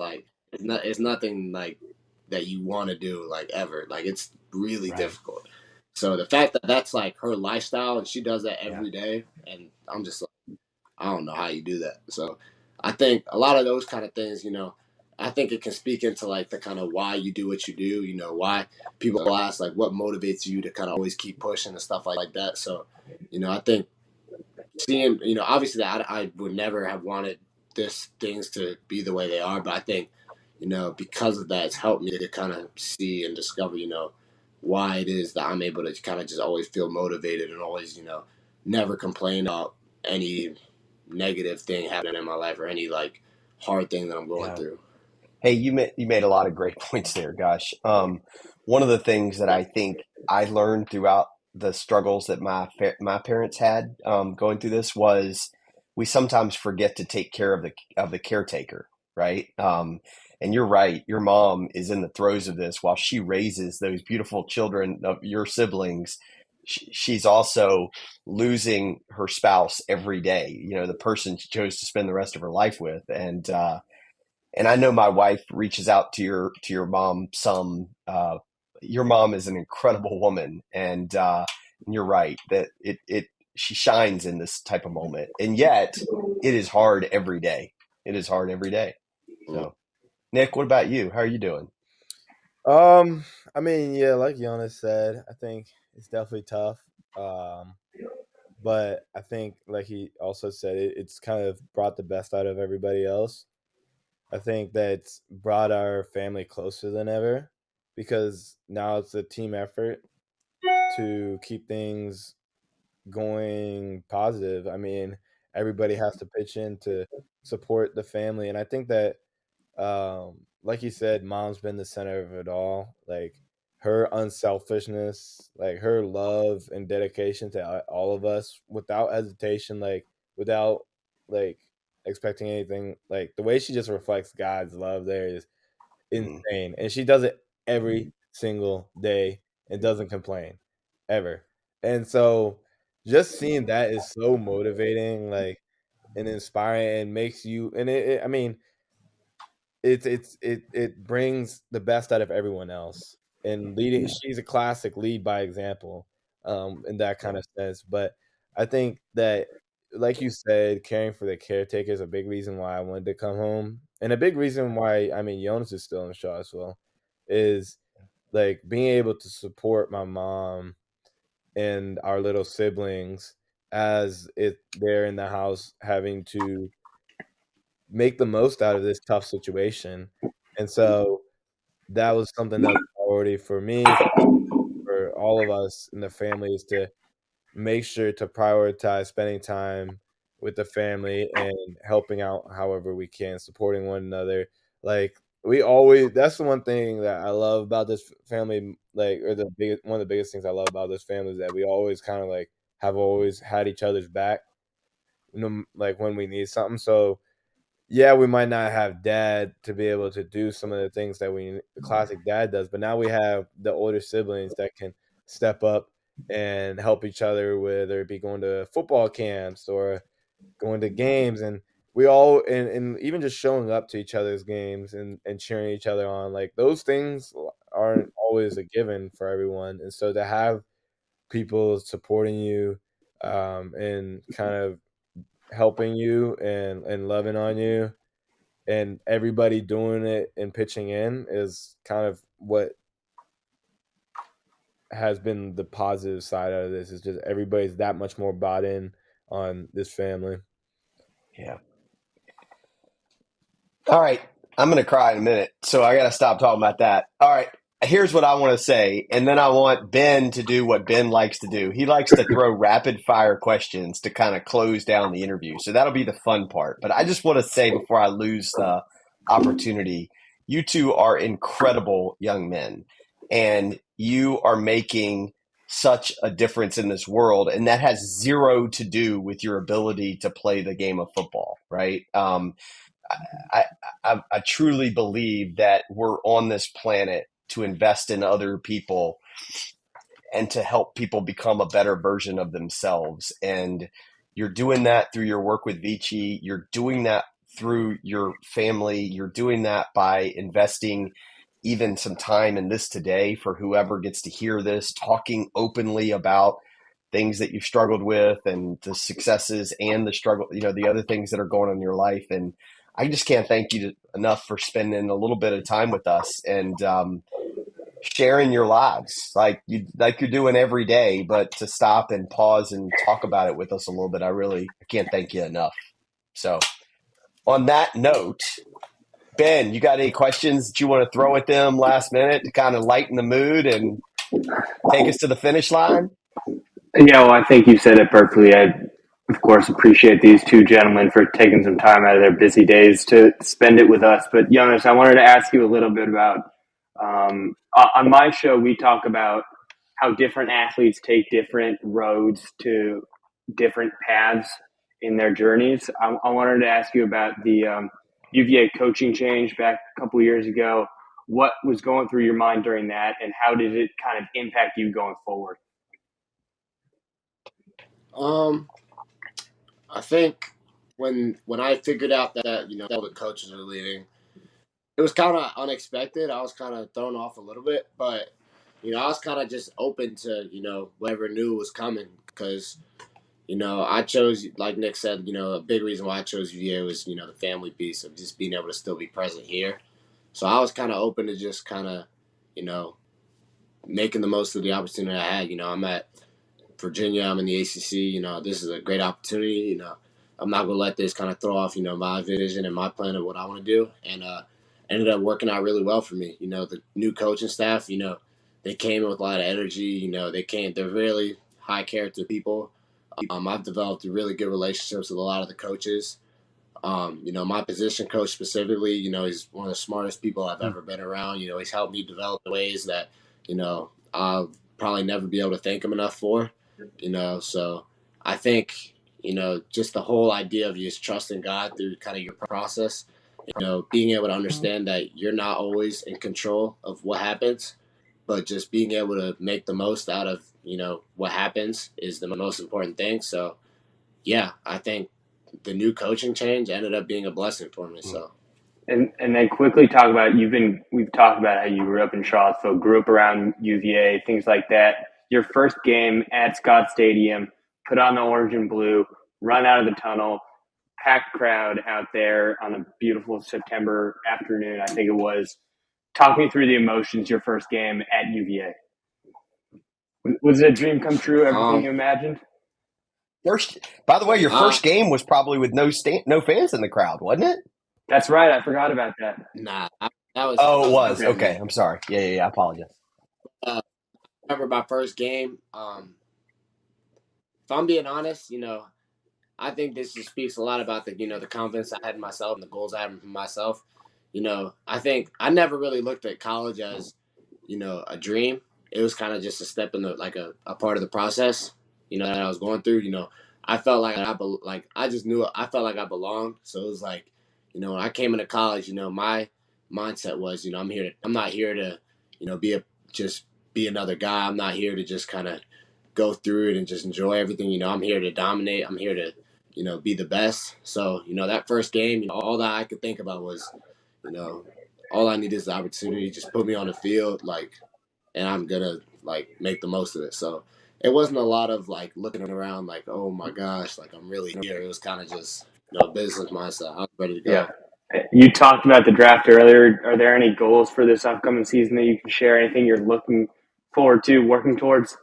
S5: it's nothing that you want to do ever. It's really difficult. So the fact that that's her lifestyle and she does that every day, and I'm just I don't know how you do that. So I think a lot of those kind of things, I think it can speak into the kind of why you do what you do, why people ask what motivates you to kind of always keep pushing and stuff like that. So, I think seeing, obviously that I would never have wanted things to be the way they are, but I think, because of that, it's helped me to kind of see and discover, why it is that I'm able to kind of just always feel motivated and always, never complain about any negative thing happening in my life or any hard thing that I'm going through.
S2: Hey, you made a lot of great points there, gosh. One of the things that I think I learned throughout the struggles that my parents had going through this was we sometimes forget to take care of the caretaker, right? And you're right. Your mom is in the throes of this while she raises those beautiful children of your siblings. She's also losing her spouse every day, the person she chose to spend the rest of her life with. And And I know my wife reaches out to your mom some. Your mom is an incredible woman, and you're right that she shines in this type of moment, and yet it is hard every day. It is hard every day. So, Nick, what about you? How are you doing?
S6: I mean, yeah, like Jonas said, I think it's definitely tough. But I think, like he also said, it's kind of brought the best out of everybody else. I think that's brought our family closer than ever because now it's a team effort to keep things going positive. I mean, everybody has to pitch in to support the family, and I think that, like you said, mom's been the center of it all. Like her unselfishness, like her love and dedication to all of us, without hesitation, like without like expecting anything. Like the way she just reflects God's love there is insane, and she does it every single day and doesn't complain ever. And so, just seeing that is so motivating, like and inspiring, and makes you. And I mean, it brings the best out of everyone else. And leading, she's a classic lead by example, in that kind of sense. But I think that, like you said, caring for the caretaker is a big reason why I wanted to come home, and a big reason why, I mean, Jonas is still in Charlottesville, is like being able to support my mom and our little siblings as they're in the house having to make the most out of this tough situation. And so that was something that was a priority for me, for all of us in the family, is to make sure to prioritize spending time with the family and helping out however we can, supporting one another. Like we always, that's the one thing that I love about this family, like, or one of the biggest things I love about this family is that we always kind of like have always had each other's back, like when we need something. So yeah, we might not have dad to be able to do some of the things that the classic dad does, but now we have the older siblings that can step up and help each other, whether it be going to football camps or going to games. And we all, and even just showing up to each other's games and cheering each other on, like those things aren't always a given for everyone. And so to have people supporting you, and kind of helping you and loving on you, and everybody doing it and pitching in, is kind of what has been the positive side out of this. Is just everybody's that much more bought in on this family.
S2: Yeah. All right. I'm going to cry in a minute, so I got to stop talking about that. All right. Here's what I want to say, and then I want Ben to do what Ben likes to do. He likes to throw rapid fire questions to kind of close down the interview. So that'll be the fun part. But I just want to say before I lose the opportunity, you two are incredible young men, and you are making such a difference in this world, and that has zero to do with your ability to play the game of football, right? I, I truly believe that we're on this planet to invest in other people and to help people become a better version of themselves. And you're doing that through your work with VICI. You're doing that through your family. You're doing that by investing even some time in this today for whoever gets to hear this, talking openly about things that you've struggled with and the successes and the struggle, the other things that are going on in your life. And I just can't thank you enough for spending a little bit of time with us and sharing your lives like you're doing every day. But to stop and pause and talk about it with us a little bit, I can't thank you enough. So on that note, Ben, you got any questions that you want to throw at them last minute to kind of lighten the mood and take us to the finish line?
S3: Yeah, well, I think you said it perfectly. I, of course, appreciate these two gentlemen for taking some time out of their busy days to spend it with us. But Jonas, I wanted to ask you a little bit about, on my show, we talk about how different athletes take different roads to different paths in their journeys. I wanted to ask you about the UVA coaching change back a couple of years ago. What was going through your mind during that, and how did it kind of impact you going forward?
S5: I think when I figured out that all the coaches are leaving, it was kind of unexpected. I was kind of thrown off a little bit, but I was kind of just open to whatever new was coming because I chose, like Nick said, a big reason why I chose VA was the family piece of just being able to still be present here. So I was kind of open to just kind of making the most of the opportunity I had. I'm at Virginia. I'm in the ACC. This is a great opportunity. I'm not gonna let this kind of throw off my vision and my plan of what I want to do. And ended up working out really well for me. The new coaching staff. They came in with a lot of energy. They're really high character people. I've developed really good relationships with a lot of the coaches. My position coach specifically, he's one of the smartest people I've ever been around. He's helped me develop in ways that, I'll probably never be able to thank him enough for. So I think, just the whole idea of just trusting God through kind of your process, being able to understand that you're not always in control of what happens, but just being able to make the most out of, what happens is the most important thing. So, yeah, I think the new coaching change ended up being a blessing for me. So,
S3: and then quickly talk about we've talked about how you grew up in Charlottesville, grew up around UVA, things like that. Your first game at Scott Stadium, put on the orange and blue, run out of the tunnel, packed crowd out there on a beautiful September afternoon, I think it was. Talk me through the emotions your first game at UVA. Was it a dream come true, everything you imagined?
S2: By the way, your first game was probably with no fans in the crowd, wasn't it?
S3: That's right. I forgot about that.
S5: Nah, that was.
S2: Oh, it was. Okay, I'm sorry. Yeah. I apologize.
S5: I remember my first game. If I'm being honest, I think this just speaks a lot about the confidence I had in myself and the goals I had for myself. I think I never really looked at college as, a dream. It was kind of just a step in the a part of the process, that I was going through. I felt like I just knew I felt like I belonged. So it was like, when I came into college, my mindset was, I'm not here to, just be another guy. I'm not here to just kind of go through it and just enjoy everything. I'm here to dominate. I'm here to, be the best. So, that first game, all that I could think about was, all I need is the opportunity. Just put me on the field, and I'm gonna make the most of it. So it wasn't a lot of looking around oh my gosh, I'm really here. It was kind of just business mindset. I was ready to go.
S3: Yeah. You talked about the draft earlier. Are there any goals for this upcoming season that you can share? Anything you're looking forward to, working towards?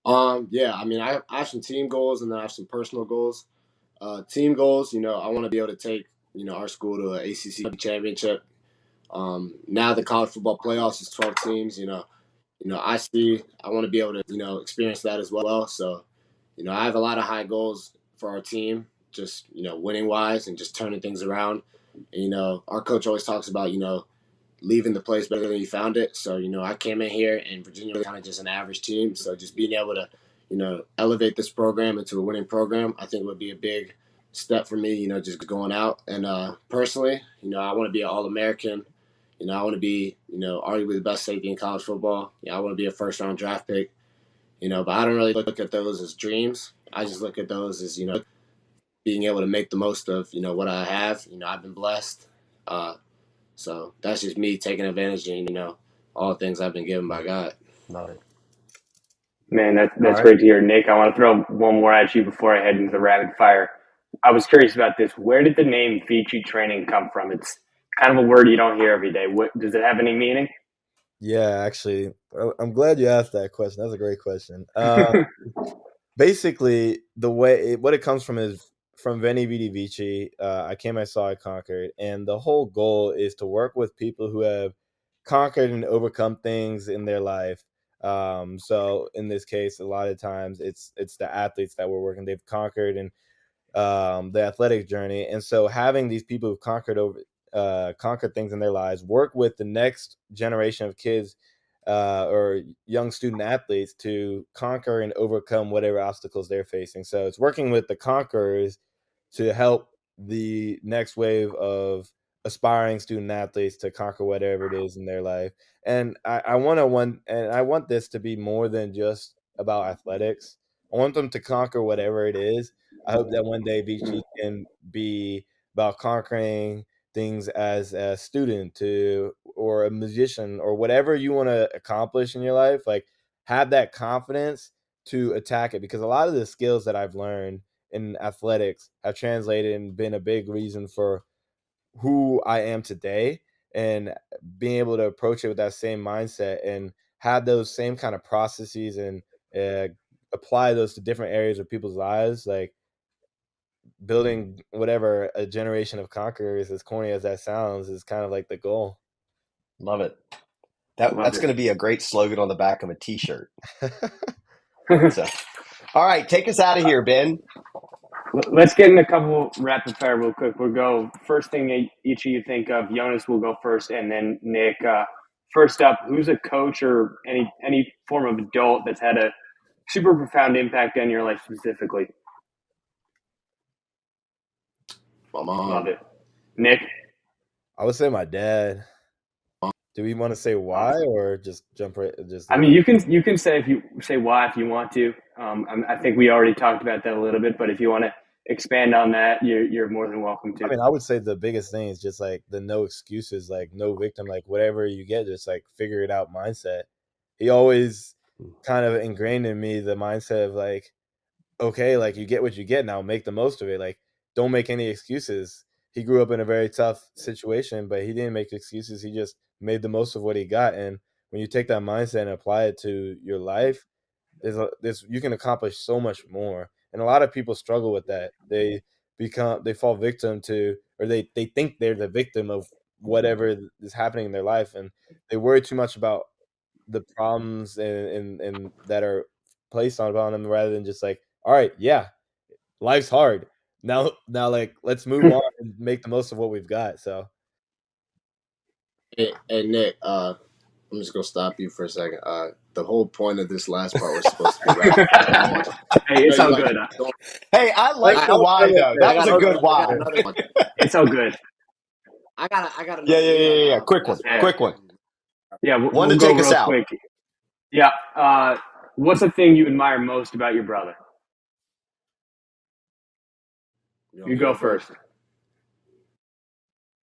S5: Yeah, I mean, I have some team goals and then I have some personal goals. Team goals, I want to be able to take, our school to an ACC championship. Now the college football playoffs is 12 teams, I want to be able to, experience that as well. So, I have a lot of high goals for our team, just, winning wise and just turning things around. And, our coach always talks about, leaving the place better than you found it. So, I came in here and Virginia was kind of just an average team. So just being able to, elevate this program into a winning program, I think would be a big step for me, just going out. And personally, I want to be an All-American. I want to be, arguably the best safety in college football. I want to be a first-round draft pick. But I don't really look at those as dreams. I just look at those as, being able to make the most of, what I have. I've been blessed. So that's just me taking advantage of, all the things I've been given by God.
S2: Love it.
S3: Man, that's great to hear. Nick, I want to throw one more at you before I head into the rapid fire. I was curious about this. Where did the name VICI training come from? It's kind of a word you don't hear every day. Does it have any meaning?
S6: Yeah, actually, I'm glad you asked that question. That's a great question. Basically, what it comes from is from Veni Vidi Vici. I came, I saw, I conquered, and the whole goal is to work with people who have conquered and overcome things in their life. So in this case, a lot of times it's the athletes that we're working. They've conquered and the athletic journey, and so having these people who've conquered things in their lives work with the next generation of kids or young student athletes to conquer and overcome whatever obstacles they're facing. So it's working with the conquerors to help the next wave of aspiring student athletes to conquer whatever it is in their life. And I want this to be more than just about athletics. I want them to conquer whatever it is. I hope that one day VICI can be about conquering things as a student or a musician or whatever you want to accomplish in your life, like have that confidence to attack it, because a lot of the skills that I've learned in athletics have translated and been a big reason for who I am today, and being able to approach it with that same mindset and have those same kind of processes and apply those to different areas of people's lives, like building whatever a generation of conquerors, as corny as that sounds, is kind of like the goal.
S2: Love it. That's going to be a great slogan on the back of a t-shirt. So, all right, take us out of here, Ben.
S3: Let's get in a couple rapid fire real quick. We'll go first thing each of you think of. Jonas will go first, and then Nick. First up, who's a coach or any form of adult that's had a super profound impact on your life specifically?
S5: My mom.
S3: Love it. Nick?
S6: I would say my dad. Do we want to say why or just jump right?
S3: I mean, you can say why if you want to. I think we already talked about that a little bit, but if you want to expand on that, you're more than welcome to.
S6: I mean, I would say the biggest thing is just like the no excuses, like no victim, like whatever you get, just like figure it out mindset. He always kind of ingrained in me the mindset of like, okay, like you get what you get, now make the most of it. Like, don't make any excuses. He grew up in a very tough situation, but he didn't make excuses. He just made the most of what he got. And when you take that mindset and apply it to your life, you can accomplish so much more. And a lot of people struggle with that. They fall victim to, or they think they're the victim of whatever is happening in their life, and they worry too much about the problems and that are placed on them, rather than just like, all right, yeah, life's hard. Now, like, let's move on and make the most of what we've got. So,
S5: hey Nick, I'm just gonna stop you for a second. The whole point of this last part was supposed to be right.
S3: Hey, it's all good.
S2: Hey, I like the why though. That was a good why.
S3: It's all good.
S5: I got.
S2: Yeah. Quick one.
S3: Yeah,
S2: one to take us out.
S3: Quick. Yeah. What's the thing you admire most about your brother? You go first.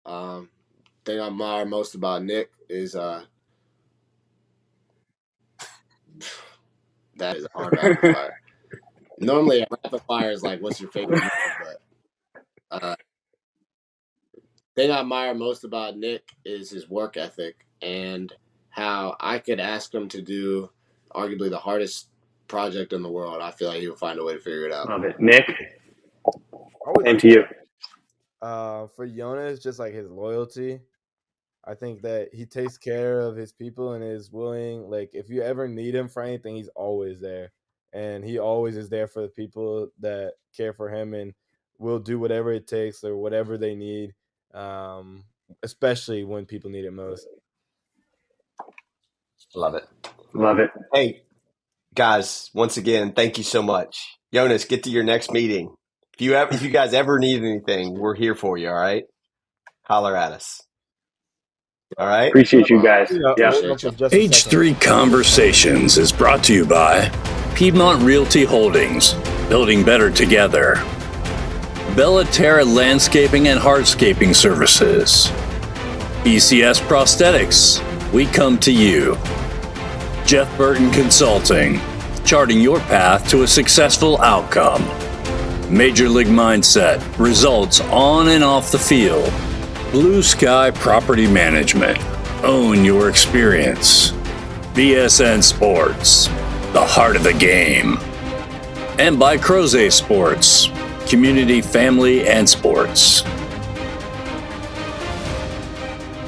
S5: Thing I admire most about Nick is that is a hard rapid fire. Normally a rapid fire is like, what's your favorite movie? But thing I admire most about Nick is his work ethic, and how I could ask him to do arguably the hardest project in the world. I feel like he would find a way to figure it out.
S3: Love it. Nick? And to you.
S6: For Jonas, just like his loyalty. I think that he takes care of his people and is willing, like, if you ever need him for anything, he's always there. And he always is there for the people that care for him and will do whatever it takes or whatever they need, especially when people need it most.
S2: Love it.
S3: Love it.
S2: Hey, guys, once again, thank you so much. Jonas, get to your next meeting. If you guys ever need anything, we're here for you, all right? Holler at us. All right?
S3: Appreciate you guys. Yeah.
S1: H3 Conversations is brought to you by Piedmont Realty Holdings, building better together. Bellaterra Landscaping and Hardscaping Services. ECS Prosthetics, we come to you. Jeff Burton Consulting, charting your path to a successful outcome. Major League Mindset, results on and off the field. Blue Sky Property Management, own your experience. BSN Sports, the heart of the game. And by Croze Sports, community, family, and sports.